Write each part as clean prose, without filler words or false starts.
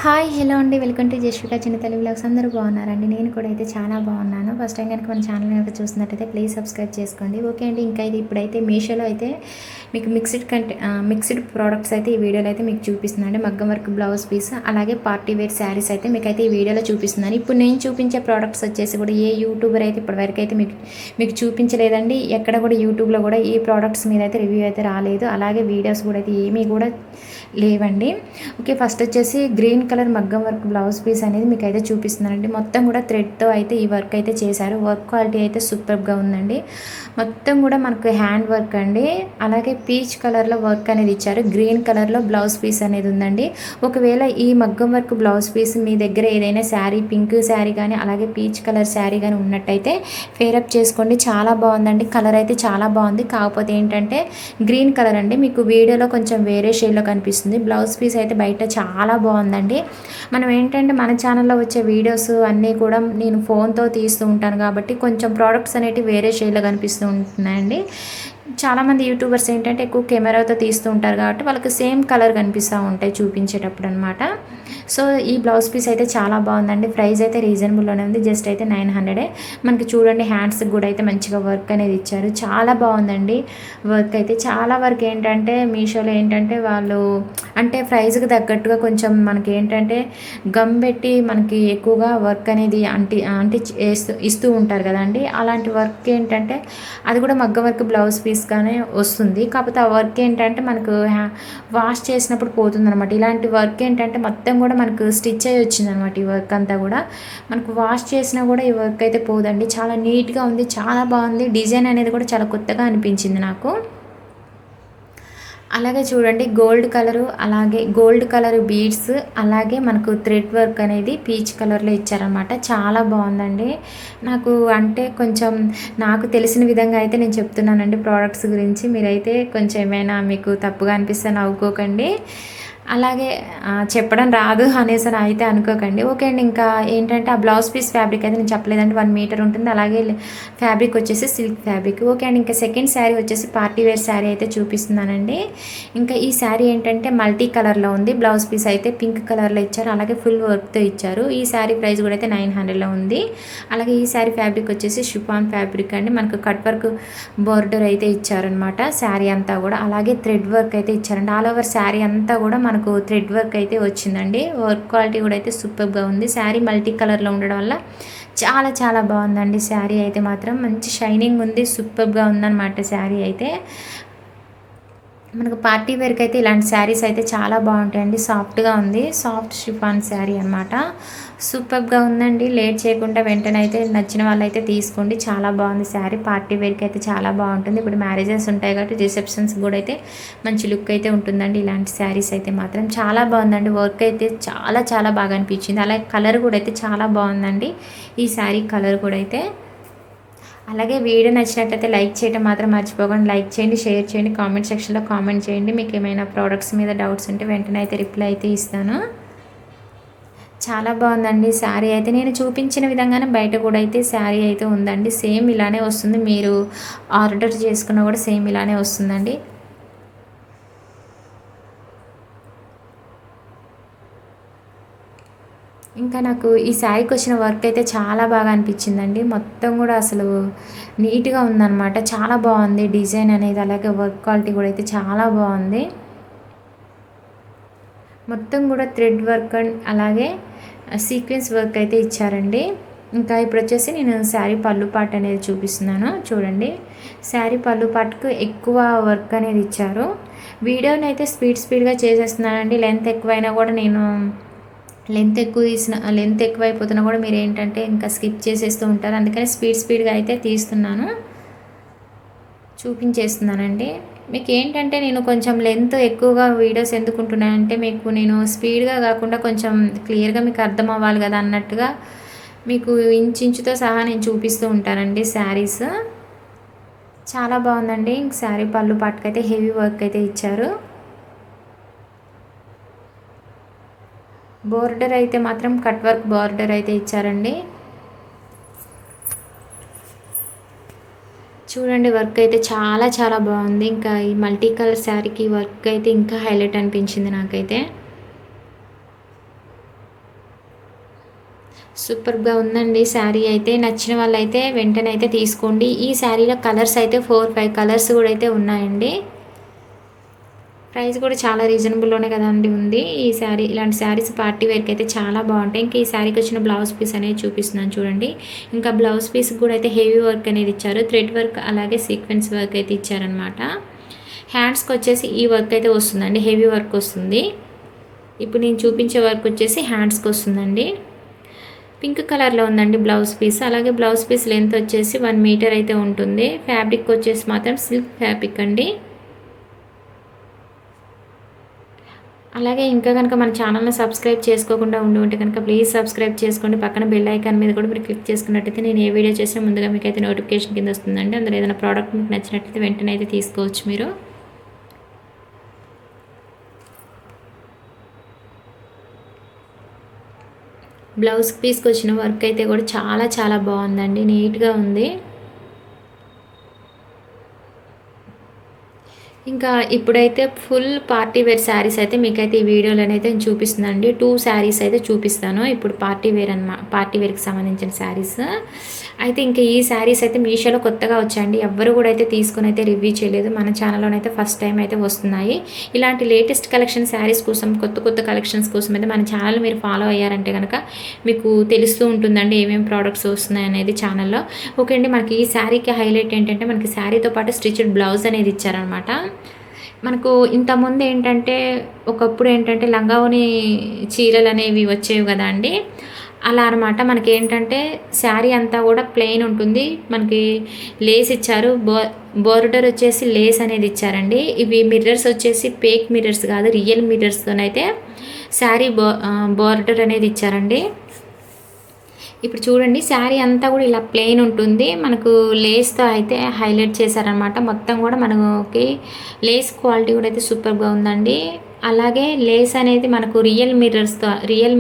Hi hello అండి. Welcome to Jasvika చిన్న Telugu vlogs. అందరూ బాగున్నారండి? నేను కూడా అయితే చాలా బాగున్నాను. ఫస్ట్ టైం కనుక మన ఛానల్ కనుక చూస్తున్నట్టయితే ప్లీజ్ సబ్స్క్రైబ్ చేసుకోండి. ఓకే అండి. ఇంకా ఇది ఇప్పుడైతే మీషోలో అయితే మీకు మిక్స్డ్ ప్రోడక్ట్స్ అయితే ఈ వీడియోలో అయితే మీకు చూపిస్తున్నాను. మగ్గం వర్క్ బ్లౌజ్ పీస్ అలాగే పార్టీ వేర్ శారీస్ అయితే మీకు అయితే ఈ వీడియోలో చూపిస్తున్నాను. ఇప్పుడు నేను చూపించే ప్రోడక్ట్స్ వచ్చేసి కూడా ఏ యూట్యూబర్ అయితే ఇప్పటివరకు అయితే మీకు చూపించలేదండి. ఎక్కడ కూడా యూట్యూబ్లో కూడా ఈ ప్రోడక్ట్స్ మీద అయితే రివ్యూ అయితే రాలేదు. అలాగే వీడియోస్ కూడా అయితే ఏమీ కూడా లేవండి. ఓకే, ఫస్ట్ వచ్చేసి గ్రీన్ కలర్ మగ్గం వర్క్ బ్లౌజ్ పీస్ అనేది మీకు అయితే చూపిస్తున్నానండి. మొత్తం కూడా థ్రెడ్తో అయితే ఈ వర్క్ అయితే చేశారు. వర్క్ క్వాలిటీ అయితే సూపర్గా ఉందండి. మొత్తం కూడా మనకు హ్యాండ్ వర్క్ అండి. అలాగే పీచ్ కలర్లో వర్క్ అనేది ఇచ్చారు. గ్రీన్ కలర్లో బ్లౌజ్ పీస్ అనేది ఉందండి. ఒకవేళ ఈ మగ్గం వర్క్ బ్లౌజ్ పీస్ మీ దగ్గర ఏదైనా శారీ, పింక్ శారీ కానీ అలాగే పీచ్ కలర్ శారీ కానీ ఉన్నట్టయితే ఫేరప్ చేసుకోండి. చాలా బాగుందండి. కలర్ అయితే చాలా బాగుంది. కాకపోతే ఏంటంటే గ్రీన్ కలర్ అండి. మీకు వీడియోలో కొంచెం వేరే షేడ్లో కనిపిస్తుంది. బ్లౌజ్ పీస్ అయితే బయట చాలా బాగుందండి. మనం ఏంటంటే మన ఛానల్లో వచ్చే వీడియోస్ అన్నీ కూడా నేను ఫోన్తో తీస్తూ ఉంటాను కాబట్టి కొంచెం ప్రోడక్ట్స్ అనేవి వేరే షేడ్లో కనిపిస్తూ ఉంటున్నాయండి. చాలామంది యూట్యూబర్స్ ఏంటంటే ఎక్కువ కెమెరాతో తీస్తూ ఉంటారు కాబట్టి వాళ్ళకి సేమ్ కలర్ కనిపిస్తూ ఉంటాయి చూపించేటప్పుడు అనమాట. సో ఈ బ్లౌజ్ పీస్ అయితే చాలా బాగుందండి. ప్రైస్ అయితే రీజనబుల్లోనే ఉంది. జస్ట్ అయితే 900. మనకి చూడండి హ్యాండ్స్కి కూడా అయితే మంచిగా వర్క్ అనేది ఇచ్చారు. చాలా బాగుందండి వర్క్ అయితే. చాలా వరకు ఏంటంటే మీషోలో ఏంటంటే వాళ్ళు అంటే ప్రైస్కి తగ్గట్టుగా కొంచెం మనకి ఏంటంటే గమ్ పెట్టి మనకి ఎక్కువగా వర్క్ అనేది అంటే ఇస్తూ ఉంటారు కదండి. అలాంటి వర్క్ ఏంటంటే అది కూడా మగ్గం వర్క్ బ్లౌజ్ పీస్గానే వస్తుంది. కాకపోతే ఆ వర్క్ ఏంటంటే మనకు వాష్ చేసినప్పుడు పోతుందన్నమాట. ఇలాంటి వర్క్ ఏంటంటే మొత్తం కూడా మనకు స్టిచ్ అయ్యి వచ్చిందనమాట. ఈ వర్క్ అంతా కూడా మనకు వాష్ చేసినా కూడా ఈ వర్క్ అయితే పోదండి. చాలా నీట్గా ఉంది. చాలా బాగుంది. డిజైన్ అనేది కూడా చాలా కొత్తగా అనిపించింది నాకు. అలాగే చూడండి గోల్డ్ కలర్ బీడ్స్ అలాగే మనకు థ్రెడ్ వర్క్ అనేది పీచ్ కలర్లో ఇచ్చారనమాట. చాలా బాగుందండి. నాకు అంటే కొంచెం నాకు తెలిసిన విధంగా అయితే నేను చెప్తున్నానండి ప్రోడక్ట్స్ గురించి. మీరైతే కొంచెం ఏమైనా మీకు తప్పుగా అనిపిస్తే నవ్వుకోకండి. అలాగే చెప్పడం రాదు అనేసి అయితే అనుకోకండి. ఓకే అండి. ఇంకా ఏంటంటే ఆ బ్లౌజ్ పీస్ ఫ్యాబ్రిక్ అయితే నేను చెప్పలేదండి 1 మీటర్ ఉంటుంది. అలాగే ఫ్యాబ్రిక్ వచ్చేసి సిల్క్ ఫ్యాబ్రిక్. ఓకే అండి. ఇంకా సెకండ్ శారీ వచ్చేసి పార్టీ వేర్ శారీ అయితే చూపిస్తున్నానండి. ఇంకా ఈ శారీ ఏంటంటే మల్టీ కలర్లో ఉంది. బ్లౌజ్ పీస్ అయితే పింక్ కలర్లో ఇచ్చారు. అలాగే ఫుల్ వర్క్తో ఇచ్చారు. ఈ శారీ ప్రైస్ కూడా అయితే 900లో ఉంది. అలాగే ఈ శారీ ఫ్యాబ్రిక్ వచ్చేసి షిఫాన్ ఫ్యాబ్రిక్ అండి. మనకు కట్ వర్క్ బోర్డర్ అయితే ఇచ్చారనమాట శారీ అంతా కూడా. అలాగే థ్రెడ్ వర్క్ అయితే ఇచ్చారండి. ఆల్ ఓవర్ శారీ అంతా కూడా మనకు థ్రెడ్ వర్క్ అయితే వచ్చిందండి. వర్క్ క్వాలిటీ కూడా అయితే సూపర్గా ఉంది. శారీ మల్టీ కలర్లో ఉండడం వల్ల చాలా చాలా బాగుందండి. శారీ అయితే మాత్రం మంచి షైనింగ్ ఉంది. సూపర్గా ఉందన్నమాట శారీ అయితే. మనకు పార్టీ వేర్కి అయితే ఇలాంటి శారీస్ అయితే చాలా బాగుంటాయండి. సాఫ్ట్గా ఉంది. సాఫ్ట్ షిఫాన్ శారీ అనమాట. సూపర్గా ఉందండి. లేట్ చేయకుండా వెంటనే అయితే నచ్చిన వాళ్ళు అయితే తీసుకోండి. చాలా బాగుంది శారీ. పార్టీ వేర్కి అయితే చాలా బాగుంటుంది. ఇప్పుడు మ్యారేజెస్ ఉంటాయి కాబట్టి రిసెప్షన్స్ కూడా అయితే మంచి లుక్ అయితే ఉంటుందండి. ఇలాంటి శారీస్ అయితే మాత్రం చాలా బాగుందండి. వర్క్ అయితే చాలా చాలా బాగా అనిపించింది. అలాగే కలర్ కూడా అయితే చాలా బాగుందండి. ఈ శారీ కలర్ కూడా అయితే. అలాగే వీడియో నచ్చినట్లయితే లైక్ చేయడం మాత్రం మర్చిపోకండి. లైక్ చేయండి, షేర్ చేయండి, కామెంట్ సెక్షన్లో కామెంట్ చేయండి. మీకు ఏమైనా ప్రోడక్ట్స్ మీద డౌట్స్ ఉంటే వెంటనే అయితే రిప్లై అయితే ఇస్తాను. చాలా బాగుందండి శారీ అయితే. నేను చూపించిన విధంగానే బయట కూడా అయితే శారీ అయితే ఉందండి. సేమ్ ఇలానే వస్తుంది. మీరు ఆర్డర్ చేసుకున్నా కూడా సేమ్ ఇలానే వస్తుందండి. ఇంకా నాకు ఈ శారీకి వచ్చిన వర్క్ అయితే చాలా బాగా అనిపించిందండి. మొత్తం కూడా అసలు నీట్గా ఉందన్నమాట. చాలా బాగుంది డిజైన్ అనేది. అలాగే వర్క్ క్వాలిటీ కూడా అయితే చాలా బాగుంది. మొత్తం కూడా థ్రెడ్ వర్క్ అండ్ అలాగే సీక్వెన్స్ వర్క్ అయితే ఇచ్చారండి. ఇంకా ఇప్పుడు వచ్చేసి నేను శారీ పళ్ళు పార్ట్ అనేది చూపిస్తున్నాను. చూడండి, శారీ పళ్ళు పార్ట్కు ఎక్కువ వర్క్ అనేది ఇచ్చారు. వీడియోని అయితే స్పీడ్గా చేసేస్తున్నానండి. లెంత్ ఎక్కువైనా కూడా నేను లెంత్ ఎక్కువైపోతున్నా కూడా మీరు ఏంటంటే ఇంకా స్కిప్ చేసేస్తూ ఉంటారు. అందుకని స్పీడ్గా అయితే తీస్తున్నాను, చూపించేస్తున్నానండి. మీకు ఏంటంటే నేను కొంచెం లెంత్ ఎక్కువగా వీడియోస్ ఎందుకుంటున్నానంటే మీకు నేను స్పీడ్గా కాకుండా కొంచెం క్లియర్గా మీకు అర్థం అవ్వాలి కదా అన్నట్టుగా మీకు ఇంచుతో సహా నేను చూపిస్తూ ఉంటానండి శారీస్. చాలా బాగుందండి. శారీ పళ్ళు పాటుకైతే హెవీ వర్క్ అయితే ఇచ్చారు. బోర్డర్ అయితే మాత్రం కట్ వర్క్ బోర్డర్ అయితే ఇచ్చారండి. చూడండి వర్క్ అయితే చాలా చాలా బాగుంది. ఇంకా ఈ మల్టీ కలర్ శారీకి వర్క్ అయితే ఇంకా హైలైట్ అనిపించింది నాకైతే. సూపర్‌గా ఉందండి శారీ అయితే. నచ్చిన వాళ్ళైతే వెంటనే అయితే తీసుకోండి. ఈ శారీలో కలర్స్ అయితే 4, 5 కలర్స్ కూడా అయితే ఉన్నాయండి. ప్రైస్ కూడా చాలా రీజనబుల్‌లోనే కదండీ ఉంది. ఈ శారీ ఇలాంటి శారీస్ పార్టీ వేర్‌కి అయితే చాలా బాగుంటాయి. ఇంకా ఈ శారీకి వచ్చిన బ్లౌజ్ పీస్ అనేది చూపిస్తున్నాను చూడండి. ఇంకా బ్లౌజ్ పీస్‌కి కూడా అయితే హెవీ వర్క్ అనేది ఇచ్చారు. థ్రెడ్ వర్క్ అలాగే సీక్వెన్స్ వర్క్ అయితే ఇచ్చారనమాట. హ్యాండ్స్‌కి వచ్చేసి ఈ వర్క్ అయితే వస్తుందండి. హెవీ వర్క్ వస్తుంది. ఇప్పుడు నేను చూపించే వర్క్ వచ్చేసి హ్యాండ్స్‌కి వస్తుందండి. పింక్ కలర్లో ఉందండి బ్లౌజ్ పీస్. అలాగే బ్లౌజ్ పీస్ లెంత్ వచ్చేసి 1 మీటర్ అయితే ఉంటుంది. ఫ్యాబ్రిక్ వచ్చేసి మాత్రం సిల్క్ ఫ్యాబ్రిక్ అండి. అలాగే ఇంకా కనుక మన ఛానల్ని సబ్స్క్రైబ్ చేసుకోకుండా ఉంటే కనుక ప్లీజ్ సబ్స్క్రైబ్ చేసుకోండి. పక్కన బెల్ ఐకాన్ మీద కూడా మీరు క్లిక్ చేసుకున్నట్టయితే నేను ఏ వీడియో చేసినా ముందుగా మీకు అయితే నోటిఫికేషన్ కింద వస్తుందండి. అందులో ఏదైనా ప్రోడక్ట్ మీకు నచ్చినట్లయితే వెంటనే అయితే తీసుకోవచ్చు మీరు. బ్లౌజ్ పీస్కి వచ్చిన వర్క్ అయితే కూడా చాలా చాలా బాగుందండి. నీట్గా ఉంది. ఇంకా ఇప్పుడైతే ఫుల్ పార్టీ వేర్ శారీస్ అయితే మీకైతే ఈ వీడియోలోనైతే నేను చూపిస్తున్నానండి. 2 శారీస్ అయితే చూపిస్తాను. ఇప్పుడు పార్టీ వేర్కి సంబంధించిన శారీస్ అయితే ఇంకా ఈ శారీస్ అయితే మీషోలో కొత్తగా వచ్చాయండి. ఎవ్వరు కూడా అయితే తీసుకొని అయితే రివ్యూ చేయలేదు. మన ఛానల్లోనైతే ఫస్ట్ టైం అయితే వస్తున్నాయి. ఇలాంటి లేటెస్ట్ కలెక్షన్ శారీస్ కోసం కొత్త కలెక్షన్స్ కోసం అయితే మన ఛానల్ మీరు ఫాలో అయ్యారంటే కనుక మీకు తెలుస్తూ ఉంటుందండి ఏమేమి ప్రోడక్ట్స్ వస్తున్నాయి అనేది ఛానల్లో. ఓకే అండి, మనకి ఈ శారీకి హైలైట్ ఏంటంటే మనకి శారీతో పాటు స్టిచ్డ్ బ్లౌజ్ అనేది ఇచ్చారనమాట. మనకు ఇంతకుముందు ఏంటంటే ఒకప్పుడు ఏంటంటే లంగావోని చీరలు అనేవి వచ్చేవి కదా అండి. అలా అనమాట. మనకేంటంటే శారీ అంతా కూడా ప్లెయిన్ ఉంటుంది. మనకి లేస్ ఇచ్చారు. బోర్డర్ వచ్చేసి లేస్ అనేది ఇచ్చారండి. ఇవి మిర్రర్స్ వచ్చేసి ఫేక్ మిర్రర్స్ కాదు, రియల్ మిర్రర్స్తోనైతే శారీ బోర్డర్ అనేది ఇచ్చారండి. ఇప్పుడు చూడండి శారీ అంతా కూడా ఇలా ప్లెయిన్ ఉంటుంది. మనకు లేస్తో అయితే హైలైట్ చేశారనమాట. మొత్తం కూడా మనకి లేస్ క్వాలిటీ కూడా అయితే సూపర్గా ఉందండి. అలాగే లేస్ అనేది మనకు రియల్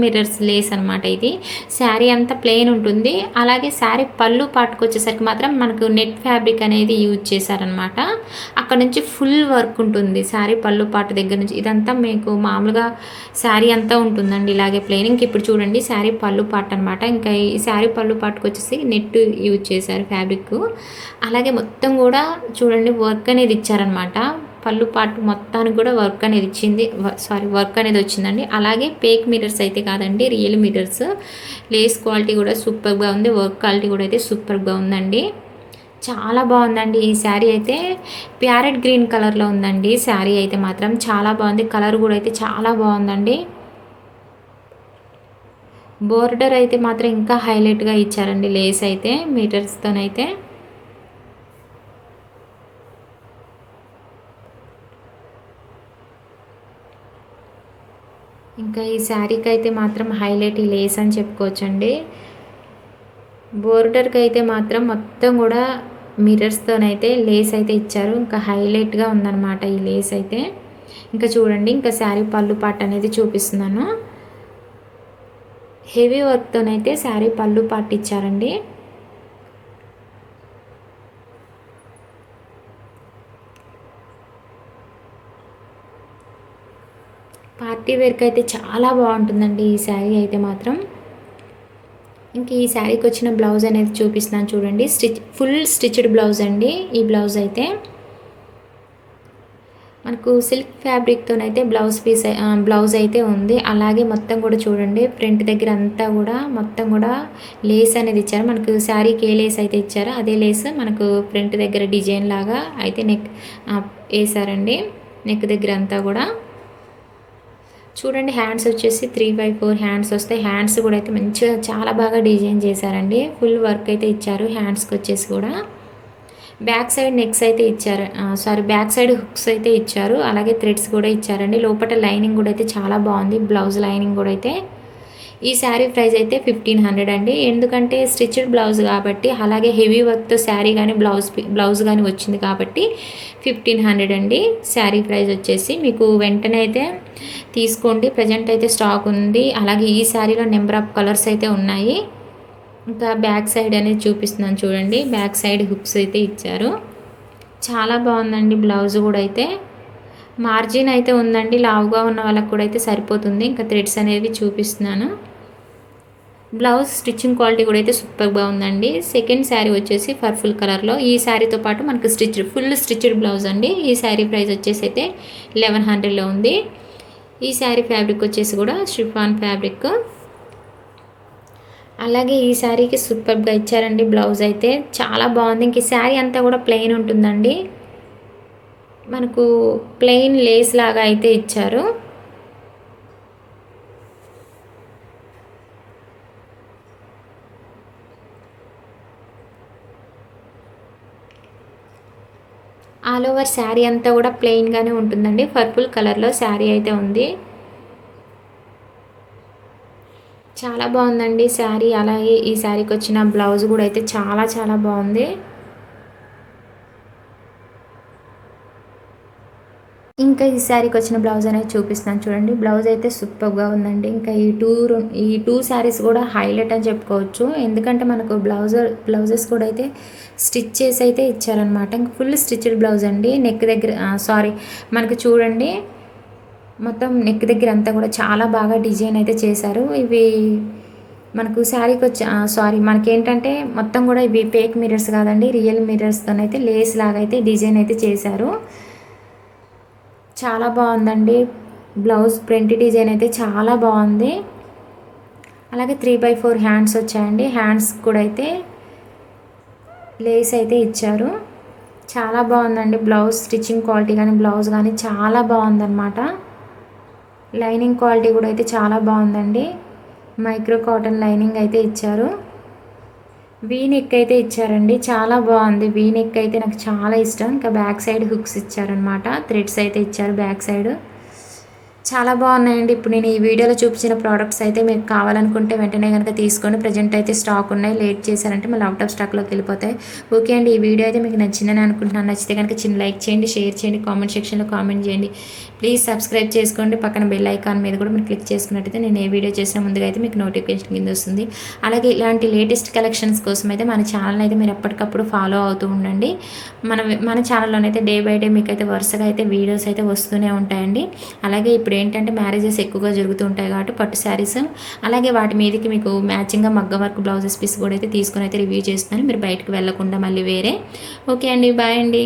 మిర్రర్స్ లేస్ అనమాట. ఇది శారీ అంతా ప్లెయిన్ ఉంటుంది. అలాగే శారీ పళ్ళు పాటుకు వచ్చేసరికి మాత్రం మనకు నెట్ ఫ్యాబ్రిక్ అనేది యూజ్ చేశారనమాట. అక్కడ నుంచి ఫుల్ వర్క్ ఉంటుంది శారీ పళ్ళు పాటు దగ్గర నుంచి. ఇదంతా మీకు మామూలుగా శారీ అంతా ఉంటుందండి ఇలాగే ప్లెయిన్. ఇంక ఇప్పుడు చూడండి శారీ పళ్ళు పాటు అనమాట. ఇంకా ఈ శారీ పళ్ళు పాటుకు వచ్చేసి నెట్ యూజ్ చేశారు ఫ్యాబ్రిక్. అలాగే మొత్తం కూడా చూడండి వర్క్ అనేది ఇచ్చారనమాట. పళ్ళు పాటు మొత్తానికి కూడా వర్క్ అనేది వచ్చిందండి. అలాగే ఫేక్ మిర్రర్స్ అయితే కాదండి, రియల్ మిర్రర్స్. లేస్ క్వాలిటీ కూడా సూపర్గా ఉంది. వర్క్ క్వాలిటీ కూడా అయితే సూపర్గా ఉందండి. చాలా బాగుందండి ఈ శారీ అయితే. ప్యారెట్ గ్రీన్ కలర్లో ఉందండి శారీ అయితే మాత్రం చాలా బాగుంది. కలర్ కూడా అయితే చాలా బాగుందండి. బోర్డర్ అయితే మాత్రం ఇంకా హైలైట్గా ఇచ్చారండి లేస్ అయితే మీటర్స్తోనైతే. ఇంకా ఈ శారీకి అయితే మాత్రం హైలైట్ ఈ లేస్ అని చెప్పుకోవచ్చండి. బోర్డర్కి అయితే మాత్రం మొత్తం కూడా మిర్రర్స్తోనైతే లేస్ అయితే ఇచ్చారు. ఇంకా హైలైట్గా ఉందన్నమాట ఈ లేస్ అయితే. ఇంకా చూడండి ఇంకా శారీ పళ్ళు పార్ట్ అనేది చూపిస్తున్నాను. హెవీ వర్క్తోనైతే శారీ పళ్ళు పార్ట్ ఇచ్చారండి. పార్టీ వేర్కి అయితే చాలా బాగుంటుందండి ఈ శారీ అయితే మాత్రం. ఇంక ఈ శారీకి వచ్చిన బ్లౌజ్ అనేది చూపిస్తున్నాను చూడండి. ఫుల్ స్టిచ్డ్ బ్లౌజ్ అండి ఈ బ్లౌజ్ అయితే. మనకు సిల్క్ ఫ్యాబ్రిక్తోనైతే బ్లౌజ్ అయితే ఉంది. అలాగే మొత్తం కూడా చూడండి ఫ్రంట్ దగ్గర అంతా కూడా మొత్తం కూడా లేస్ అనేది ఇచ్చారు. మనకు శారీకి ఏ లేస్ అయితే ఇచ్చారో అదే లేస్ మనకు ఫ్రంట్ దగ్గర డిజైన్ లాగా అయితే నెక్ వేసారండి. నెక్ దగ్గర అంతా కూడా చూడండి. హ్యాండ్స్ వచ్చేసి 3/4 హ్యాండ్స్ వస్తాయి. హ్యాండ్స్ కూడా అయితే మంచిగా చాలా బాగా డిజైన్ చేశారండి. ఫుల్ వర్క్ అయితే ఇచ్చారు హ్యాండ్స్కి వచ్చేసి కూడా. బ్యాక్ సైడ్ నెక్స్ అయితే ఇచ్చారు, బ్యాక్ సైడ్ హుక్స్ అయితే ఇచ్చారు. అలాగే థ్రెడ్స్ కూడా ఇచ్చారండి. లోపల లైనింగ్ కూడా అయితే చాలా బాగుంది. బ్లౌజ్ లైనింగ్ కూడా అయితే. ఈ శారీ ప్రైస్ అయితే 1500 అండి. ఎందుకంటే స్టిచ్డ్ బ్లౌజ్ కాబట్టి, అలాగే హెవీ వర్క్తో శారీ కానీ బ్లౌజ్ కానీ వచ్చింది కాబట్టి 1500 అండి శారీ ప్రైస్ వచ్చేసి. మీకు వెంటనే అయితే తీసుకోండి. ప్రజెంట్ అయితే స్టాక్ ఉంది. అలాగే ఈ శారీలో నెంబర్ ఆఫ్ కలర్స్ అయితే ఉన్నాయి. ఇంకా బ్యాక్ సైడ్ అనేది చూపిస్తున్నాను చూడండి. బ్యాక్ సైడ్ హుక్స్ అయితే ఇచ్చారు. చాలా బాగుందండి బ్లౌజ్ కూడా అయితే. మార్జిన్ అయితే ఉందండి. లావుగా ఉన్న వాళ్ళకి కూడా అయితే సరిపోతుంది. ఇంకా థ్రెడ్స్ అనేవి చూపిస్తున్నాను. బ్లౌజ్ స్టిచ్చింగ్ క్వాలిటీ కూడా అయితే సూపర్గా ఉందండి. సెకండ్ శారీ వచ్చేసి పర్పుల్ కలర్లో, ఈ శారీతో పాటు మనకు ఫుల్ స్టిచ్డ్ బ్లౌజ్ అండి. ఈ శారీ ప్రైస్ వచ్చేసి అయితే 1100లో ఉంది. ఈ శారీ ఫ్యాబ్రిక్ వచ్చేసి కూడా షిఫాన్ ఫ్యాబ్రిక్. అలాగే ఈ శారీకి సూపర్గా ఇచ్చారండి బ్లౌజ్ అయితే చాలా బాగుంది. ఇంక ఈ శారీ అంతా కూడా ప్లెయిన్ ఉంటుందండి, మనకు ప్లెయిన్ లేస్ లాగా అయితే ఇచ్చారు. ఆల్ ఓవర్ శారీ అంతా కూడా ప్లెయిన్గానే ఉంటుందండి. పర్పుల్ కలర్లో శారీ అయితే ఉంది, చాలా బాగుందండి శారీ. అలాగే ఈ శారీకి వచ్చిన బ్లౌజ్ కూడా అయితే చాలా చాలా బాగుంది. ఇంకా ఈ శారీకి వచ్చిన బ్లౌజ్ అనేది చూపిస్తాను చూడండి. బ్లౌజ్ అయితే సూపర్గా ఉందండి. ఇంకా ఈ టూ శారీస్ కూడా హైలైట్ అని చెప్పుకోవచ్చు, ఎందుకంటే మనకు బ్లౌజెస్ కూడా అయితే స్టిచ్ చేసి అయితే ఇచ్చారనమాట. ఇంకా ఫుల్ స్టిచ్డ్ బ్లౌజ్ అండి. నెక్ దగ్గర మనకు చూడండి మొత్తం నెక్ దగ్గర అంతా కూడా చాలా బాగా డిజైన్ అయితే చేశారు. ఇవి మనకు శారీకి వచ్చి మనకేంటంటే మొత్తం కూడా ఇవి ఫేక్ మిర్రర్స్ కాదండి, రియల్ మిర్రర్స్తోనైతే లేస్ లాగా అయితే డిజైన్ అయితే చేశారు. చాలా బాగుందండి బ్లౌజ్. ప్రింట్ డిజైన్ అయితే చాలా బాగుంది. అలాగే 3/4 హ్యాండ్స్ వచ్చాయండి. హ్యాండ్స్ కూడా అయితే లేస్ అయితే ఇచ్చారు. చాలా బాగుందండి బ్లౌజ్. స్టిచ్చింగ్ క్వాలిటీ కానీ బ్లౌజ్ కానీ చాలా బాగుందన్నమాట. లైనింగ్ క్వాలిటీ కూడా అయితే చాలా బాగుందండి. మైక్రో కాటన్ లైనింగ్ అయితే ఇచ్చారు. వీ నెక్ అయితే ఇచ్చారండి, చాలా బాగుంది. వీ నెక్ అయితే నాకు చాలా ఇష్టం. ఇంకా బ్యాక్ సైడ్ హుక్స్ ఇచ్చారనమాట, థ్రెడ్స్ అయితే ఇచ్చారు బ్యాక్ సైడ్. చాలా బాగున్నాయండి. ఇప్పుడు నేను ఈ వీడియోలో చూపించిన ప్రోడక్ట్స్ అయితే మీకు కావాలనుకుంటే వెంటనే కనుక తీసుకోండి. ప్రజెంట్ అయితే స్టాక్ ఉన్నాయి, లేట్ చేశారంటే మళ్ళీ అవుట్ ఆఫ్ స్టాక్లోకి వెళ్ళిపోతాయి. ఓకే అండి, ఈ వీడియో అయితే మీకు నచ్చిందని అనుకుంటున్నాను. నచ్చితే కనుక చిన్న లైక్ చేయండి, షేర్ చేయండి, కామెంట్ సెక్షన్లో కామెంట్ చేయండి. ప్లీజ్ సబ్స్క్రైబ్ చేసుకోండి. పక్కన బెల్ ఐకాన్ మీద కూడా మీరు క్లిక్ చేసుకున్నట్టయితే నేను ఏ వీడియో చేసిన ముందుగా అయితే మీకు నోటిఫికేషన్ కింద వస్తుంది. అలాగే ఇలాంటి లేటెస్ట్ కలెక్షన్స్ కోసం అయితే మన ఛానల్ అయితే మీరు ఎప్పటికప్పుడు ఫాలో అవుతూ ఉండండి. మన ఛానల్లోనైతే డే బై డే మీకు అయితే వరుసగా అయితే వీడియోస్ అయితే వస్తూనే ఉంటాయండి. అలాగే ఇప్పుడు ఏంటంటే మ్యారేజెస్ ఎక్కువగా జరుగుతూ ఉంటాయి కాబట్టి పట్టు శారీస్, అలాగే వాటి మీదకి మీకు మ్యాచింగ్గా మగ్గ వర్క్ బ్లౌజెస్ పీస్ కూడా అయితే తీసుకొని అయితే రివ్యూ చేస్తున్నాను, మీరు బయటకు వెళ్ళకుండా మళ్ళీ వేరే. ఓకే అండి, బాయ్ అండి.